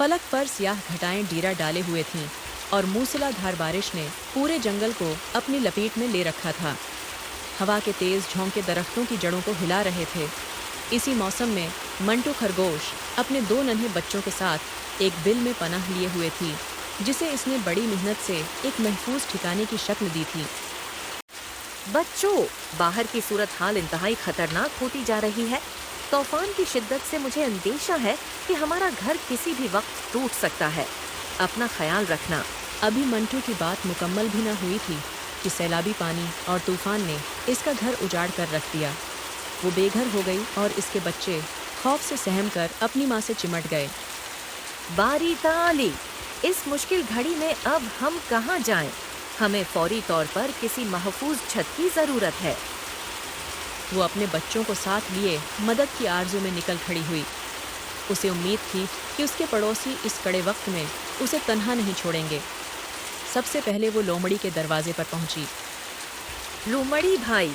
फलक पर स्याह घटाएं डीरा डाले हुए थीं और मूसलाधार बारिश ने पूरे जंगल को अपनी लपेट में ले रखा था। हवा के तेज झोंके दरख्तों की जड़ों को हिला रहे थे। इसी मौसम में मंटू खरगोश अपने 2 नन्हे बच्चों के साथ एक बिल में पनाह लिए हुए थी, जिसे इसने बड़ी मेहनत से एक महफूज ठिकाने की शक्ल दी थी। बच्चों, बाहर की सूरत हाल इंतहाई खतरनाक होती जा रही है। तूफान की शिद्दत से मुझे अंदेशा है कि हमारा घर किसी भी वक्त टूट सकता है। अपना ख्याल रखना। अभी मंटू की बात मुकम्मल भी न हुई थी कि सैलाबी पानी और तूफान ने इसका घर उजाड़ कर रख दिया। वो बेघर हो गई और इसके बच्चे खौफ से सहम कर अपनी माँ से चिमट गए। बारी ताली, इस मुश्किल घड़ी में अब हम कहाँ जाएं? हमें फौरी तौर पर किसी महफूज छत की ज़रूरत है। वो अपने बच्चों को साथ लिए मदद की आरज़ू में निकल खड़ी हुई। उसे उम्मीद थी कि उसके पड़ोसी इस कड़े वक्त में उसे तन्हा नहीं छोड़ेंगे। सबसे पहले वो लोमड़ी के दरवाजे पर पहुंची। लोमड़ी भाई,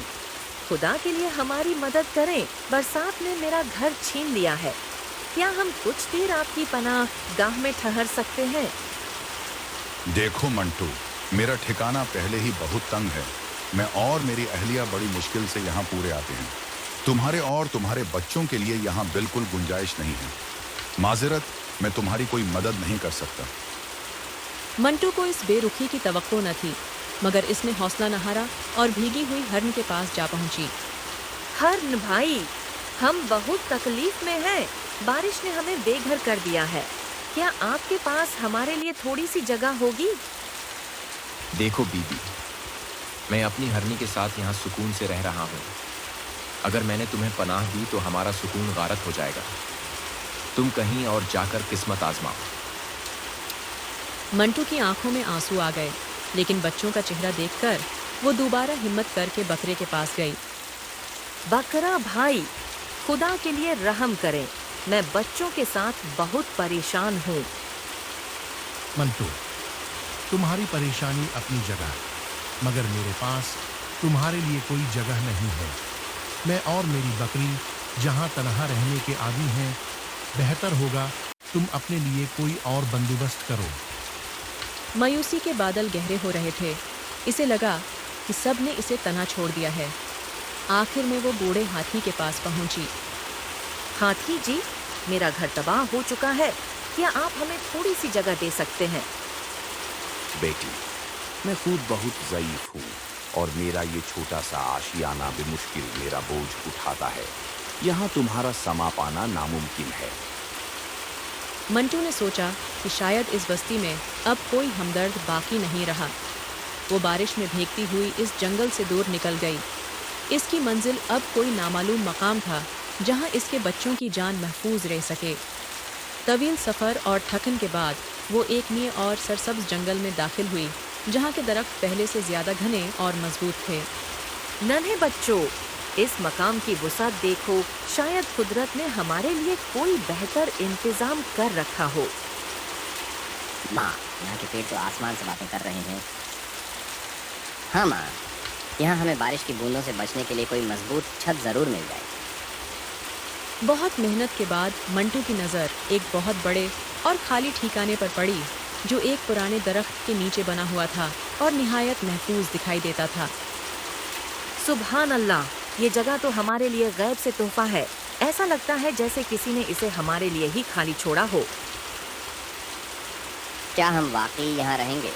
खुदा के लिए हमारी मदद करें। बरसात ने मेरा घर छीन लिया है। क्या हम कुछ देर आपकी पनाह गाह में ठहर सकते हैं? देखो मंटू, मेरा ठिकाना पहले ही बहुत तंग है। मैं और मेरी अहलिया बड़ी मुश्किल से यहाँ पूरे आते हैं। तुम्हारे और तुम्हारे बच्चों के लिए यहाँ बिल्कुल गुंजाइश नहीं है। माजरत, मैं तुम्हारी कोई मदद नहीं कर सकता। मंटू को इस बेरुखी की तवक्को न थी, मगर इसने हौसला न हारा और भीगी हुई हर्न के पास जा पहुंची। हर्न भाई, हम बहुत तकलीफ में हैं। बारिश ने हमें बेघर कर दिया है। क्या आपके पास हमारे लिए थोड़ी सी जगह होगी? देखो बीबी, मैं अपनी हरनी के साथ यहाँ सुकून से रह रहा हूँ। अगर मैंने तुम्हें पनाह दी तो हमारा सुकून गारत हो जाएगा। तुम कहीं और जाकर किस्मत आजमाओ। मंटू की आंखों में आंसू आ गए, लेकिन बच्चों का चेहरा देखकर वो दोबारा हिम्मत करके बकरे के पास गई। बकरा भाई, खुदा के लिए रहम करें। मैं बच्चों के साथ बहुत परेशान हूँ। मंटू, तुम्हारी परेशानी अपनी जगह, मगर मेरे पास तुम्हारे लिए कोई जगह नहीं है। मैं और मेरी बकरी जहाँ तनहा रहने के आदी हैं, बेहतर होगा तुम अपने लिए कोई और बंदोबस्त करो। मायूसी के बादल गहरे हो रहे थे। इसे लगा कि सब ने इसे तना छोड़ दिया है। आखिर में वो बूढ़े हाथी के पास पहुंची। हाथी जी, मेरा घर तबाह हो चुका है। क्या आप हमें थोड़ी सी जगह दे सकते हैं? बेटी, मैं खुद बहुत ज़ईफ हूँ और मेरा ये छोटा सा आशियाना बेमुश्किल मेरा बोझ उठाता है। यहाँ तुम्हारा समा पाना नामुमकिन है। मंटू ने सोचा कि शायद इस बस्ती में अब कोई हमदर्द बाकी नहीं रहा। वो बारिश में भीगती हुई इस जंगल से दूर निकल गई। इसकी मंजिल अब कोई नामालूम मकाम था जहाँ इसके बच्चों की जान महफूज रह सके। तवील सफ़र और थकन के बाद वो एक नए और सरसब्ज जंगल में दाखिल हुई, जहाँ के दरख्त पहले से ज़्यादा घने और मजबूत थे। नन्हे बच्चों, इस मकाम की वुसअत देखो। शायद कुदरत ने हमारे लिए कोई बेहतर इंतजाम कर रखा हो। माँ, यहाँ के पेड़ तो आसमान से बातें कर रहे हैं। हाँ माँ, यहाँ हमें बारिश की बूंदों से बचने के लिए कोई मजबूत छत जरूर मिल जाए। बहुत मेहनत के बाद मंटू की नज़र एक बहुत बड़े और खाली ठिकाने पर पड़ी, जो एक पुराने दरख्त के नीचे बना हुआ था और निहायत महफूज दिखाई देता था। सुभान अल्लाह, ये जगह तो हमारे लिए गैब से तोहफा है। ऐसा लगता है जैसे किसी ने इसे हमारे लिए ही खाली छोड़ा हो। क्या हम वाकई यहाँ रहेंगे?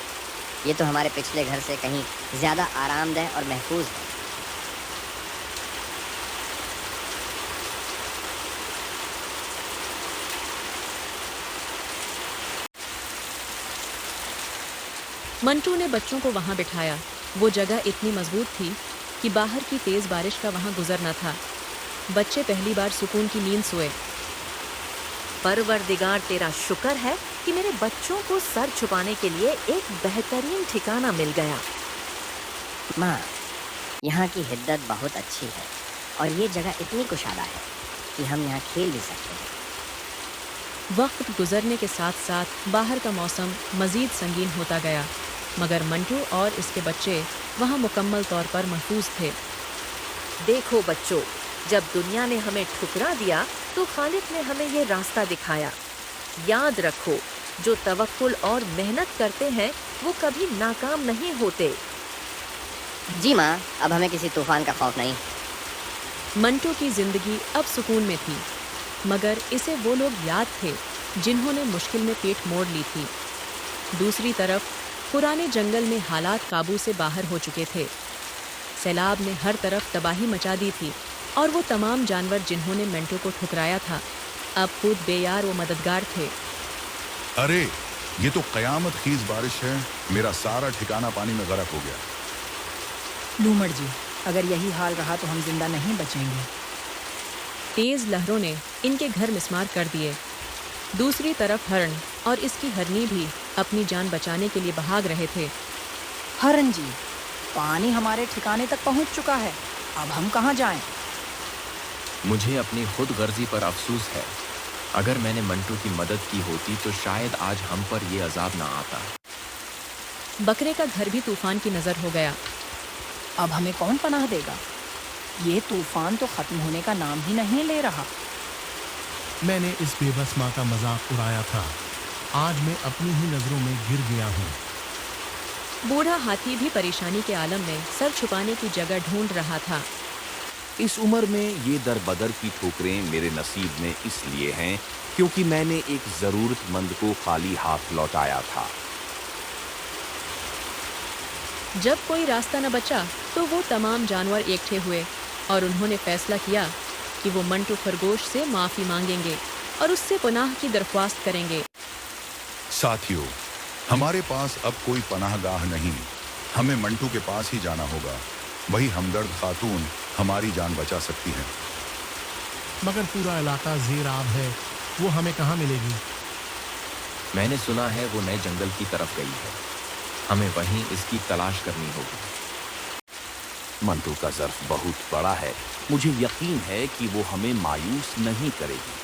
ये तो हमारे पिछले घर से कहीं ज्यादा आरामदेह और महफूज है। मंटू ने बच्चों को वहां बिठाया। वो जगह इतनी मजबूत थी कि बाहर की तेज बारिश का वहां गुजरना था। बच्चे पहली बार सुकून की नींद सोए। परवरदिगार, तेरा शुक्र है कि मेरे बच्चों को सर छुपाने के लिए एक बेहतरीन ठिकाना मिल गया। माँ, यहाँ की हिद्दत बहुत अच्छी है और ये जगह इतनी कुशादा है कि हम यहाँ खेल भी सकते हैं। वक्त गुजरने के साथ साथ बाहर का मौसम मजीद संगीन होता गया, मगर मंटू और इसके बच्चे वहाँ मुकम्मल तौर पर महफूज थे। देखो बच्चों, जब दुनिया ने हमें ठुकरा दिया तो खालिक ने हमें ये रास्ता दिखाया। याद रखो, जो तवक्कुल और मेहनत करते हैं वो कभी नाकाम नहीं होते। जी माँ, अब हमें किसी तूफान का खौफ नहीं। मंटू की जिंदगी अब सुकून में थी, मगर इसे वो लोग याद थे जिन्होंने मुश्किल में पीठ मोड़ ली थी। दूसरी तरफ पुराने जंगल में हालात काबू से बाहर हो चुके थे। सैलाब ने हर तरफ तबाही मचा दी थी और वो तमाम जानवर जिन्होंने मंटू को ठुकराया था अब खुद बेयार व मददगार थे। अरे ये तो कयामत खीज बारिश है, मेरा सारा ठिकाना पानी में गरक हो गया। लूमड़ जी, अगर यही हाल रहा तो हम जिंदा नहीं बचेंगे। तेज लहरों ने इनके घर मिस्मार कर दिए। दूसरी तरफ हरण और इसकी हरनी भी अपनी जान बचाने के लिए भाग रहे थे। हरन जी, पानी हमारे ठिकाने तक पहुंच चुका है, अब हम कहाँ जाएं? मुझे अपनी खुद गर्जी पर अफसोस है। अगर मैंने मंटू की मदद की होती तो शायद आज हम पर ये अजाब ना आता। बकरे का घर भी तूफान की नजर हो गया। अब हमें कौन पनाह देगा? ये तूफान तो खत्म होने का नाम ही नहीं ले रहा। मैंने इस बेबस माँ का मजाक उड़ाया था, आज मैं अपनी ही नजरों में गिर गया हूँ। बूढ़ा हाथी भी परेशानी के आलम में सर छुपाने की जगह ढूंढ रहा था। इस उम्र में ये दर बदर की ठोकरें मेरे नसीब में इसलिए हैं क्योंकि मैंने एक जरूरतमंद को खाली हाथ लौटाया था। जब कोई रास्ता न बचा तो वो तमाम जानवर इकट्ठे हुए और उन्होंने फैसला किया कि वो मंटू खरगोश से माफ़ी मांगेंगे और उससे पनाह की दरख्वास्त करेंगे। साथियों, हमारे पास अब कोई पनाहगाह नहीं, हमें मंटू के पास ही जाना होगा। वही हमदर्द खातून हमारी जान बचा सकती है। मगर पूरा इलाका ज़ेर आब है, वो हमें कहाँ मिलेगी? मैंने सुना है वो नए जंगल की तरफ गई है, हमें वहीं इसकी तलाश करनी होगी। मंटू का ज़र्फ बहुत बड़ा है, मुझे यकीन है कि वो हमें मायूस नहीं करेगी।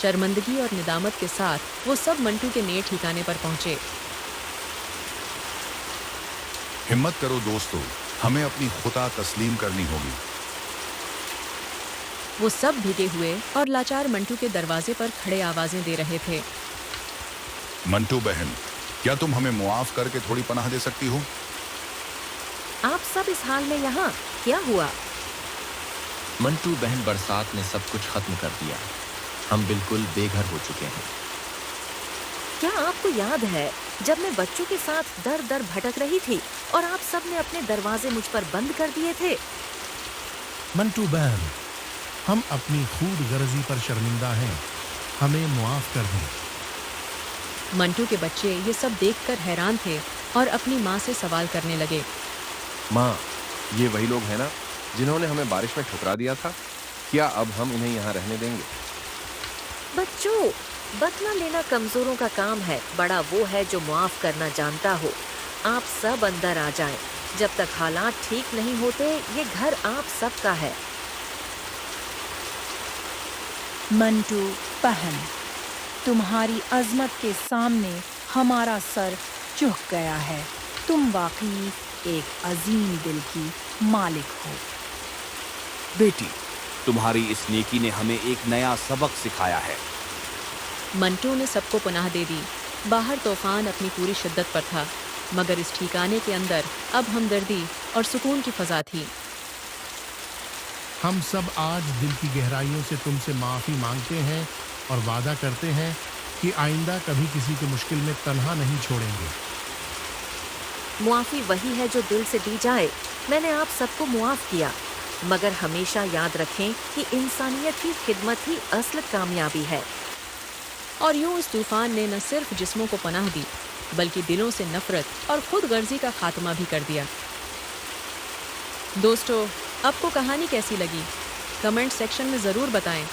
शर्मिंदगी और निदामत के साथ वो सब मंटू के नए ठिकाने पर पहुंचे। हिम्मत करो दोस्तों, हमें अपनी खुदा तस्लीम करनी होगी। वो सब भीगे हुए और लाचार मंटू के दरवाजे पर खड़े आवाजें दे रहे थे। मंटू बहन, क्या तुम हमें मुआफ करके थोड़ी पनाह दे सकती हो? आप सब इस हाल में यहाँ क्या हुआ? मंटू बहन, बरसात ने सब कुछ खत्म कर दिया, हम बिल्कुल बेघर हो चुके हैं। क्या आपको याद है जब मैं बच्चों के साथ दर दर भटक रही थी और आप सब ने अपने दरवाजे मुझ पर बंद कर दिए थे? मंटू बहन, हम अपनी खुद गर्जी पर शर्मिंदा हैं, हमें मुआफ कर दें। मंटू के बच्चे ये सब देखकर हैरान थे और अपनी माँ से सवाल करने लगे। माँ, ये वही लोग हैं ना जिन्होंने हमें बारिश में ठुकरा दिया था? क्या अब हम इन्हें यहाँ रहने देंगे? बच्चों, बदला लेना कमजोरों का काम है, बड़ा वो है जो मुआफ करना जानता हो। आप सब अंदर आ जाएं। जब तक हालात ठीक नहीं होते ये घर आप सब का है। मंटू बहन, तुम्हारी अजमत के सामने हमारा सर झुक गया है। तुम वाकई एक अजीम दिल की मालिक हो। बेटी, तुम्हारी इस नेकी ने हमें एक नया सबक सिखाया है। मंटू ने सबको पनाह दे दी। बाहर तूफान अपनी पूरी शिद्दत पर था, मगर इस ठिकाने के अंदर अब हमदर्दी और सुकून की फजा थी। हम सब आज दिल की गहराइयों से तुमसे माफ़ी मांगते हैं और वादा करते हैं कि आइंदा कभी किसी को मुश्किल में तन्हा नहीं छोड़ेंगे। मुआफी वही है जो दिल से दी जाए। मैंने आप सबको मुआफ किया, मगर हमेशा याद रखें कि इंसानियत की खिदमत ही असल कामयाबी है। और यूं इस तूफान ने न सिर्फ जिस्मों को पनाह दी, बल्कि दिलों से नफरत और खुद गर्जी का खात्मा भी कर दिया। दोस्तों, आपको कहानी कैसी लगी? कमेंट सेक्शन में ज़रूर बताएं।